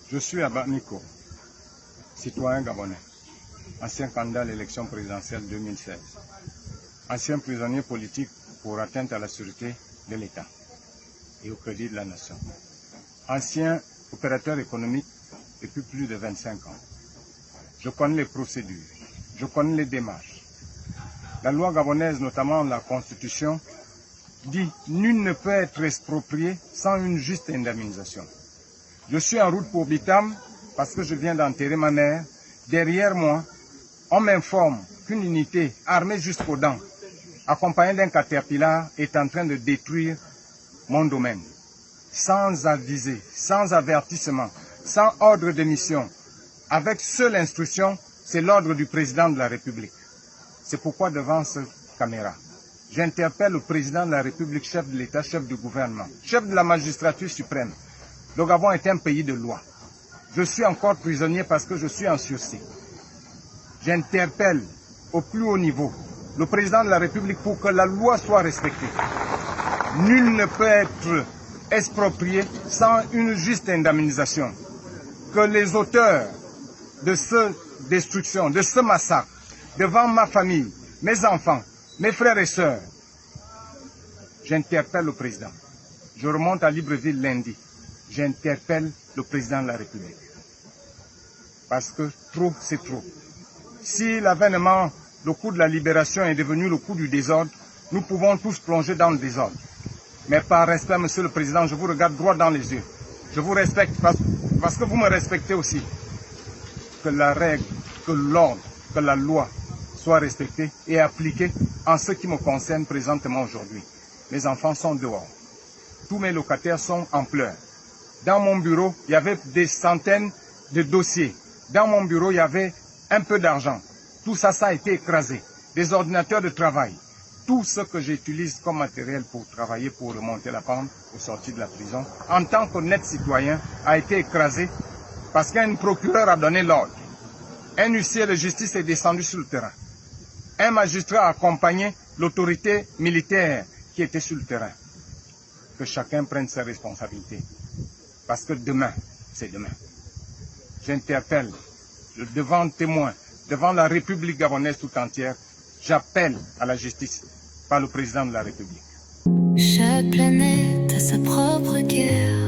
Je suis Abaniko, citoyen gabonais, ancien candidat à l'élection présidentielle 2016, ancien prisonnier politique pour atteinte à la sûreté de l'État et au crédit de la nation, ancien opérateur économique depuis plus de 25 ans. Je connais les procédures, je connais les démarches. La loi gabonaise, notamment la Constitution, dit « Nul ne peut être exproprié sans une juste indemnisation ». Je suis en route pour Bitam parce que je viens d'enterrer ma mère. Derrière moi, on m'informe qu'une unité armée jusqu'aux dents, accompagnée d'un caterpillar, est en train de détruire mon domaine. Sans aviser, sans avertissement, sans ordre de mission, avec seule instruction, c'est l'ordre du président de la République. C'est pourquoi devant cette caméra, j'interpelle le président de la République, chef de l'État, chef du gouvernement, chef de la magistrature suprême. Le Gabon est un pays de loi. Je suis encore prisonnier parce que je suis en sursis. J'interpelle au plus haut niveau le président de la République pour que la loi soit respectée. Nul ne peut être exproprié sans une juste indemnisation. Que les auteurs de cette destruction, de ce massacre, devant ma famille, mes enfants, mes frères et sœurs, j'interpelle le président. Je remonte à Libreville lundi. J'interpelle le président de la République. Parce que trop, c'est trop. Si l'avènement, le coup de la libération est devenu le coup du désordre, nous pouvons tous plonger dans le désordre. Mais par respect, Monsieur le Président, je vous regarde droit dans les yeux. Je vous respecte parce que vous me respectez aussi. Que la règle, que l'ordre, que la loi soit respectée et appliquée en ce qui me concerne présentement aujourd'hui. Mes enfants sont dehors. Tous mes locataires sont en pleurs. Dans mon bureau, il y avait des centaines de dossiers. Dans mon bureau, il y avait un peu d'argent. Tout ça, ça a été écrasé. Des ordinateurs de travail. Tout ce que j'utilise comme matériel pour travailler, pour remonter la pente au sortir de la prison, en tant qu'honnête citoyen, a été écrasé parce qu'un procureur a donné l'ordre. Un huissier de justice est descendu sur le terrain. Un magistrat a accompagné l'autorité militaire qui était sur le terrain. Que chacun prenne ses responsabilités. Parce que demain, c'est demain. J'interpelle devant témoins, devant la République gabonaise tout entière, j'appelle à la justice par le président de la République. Chaque planète a sa propre guerre.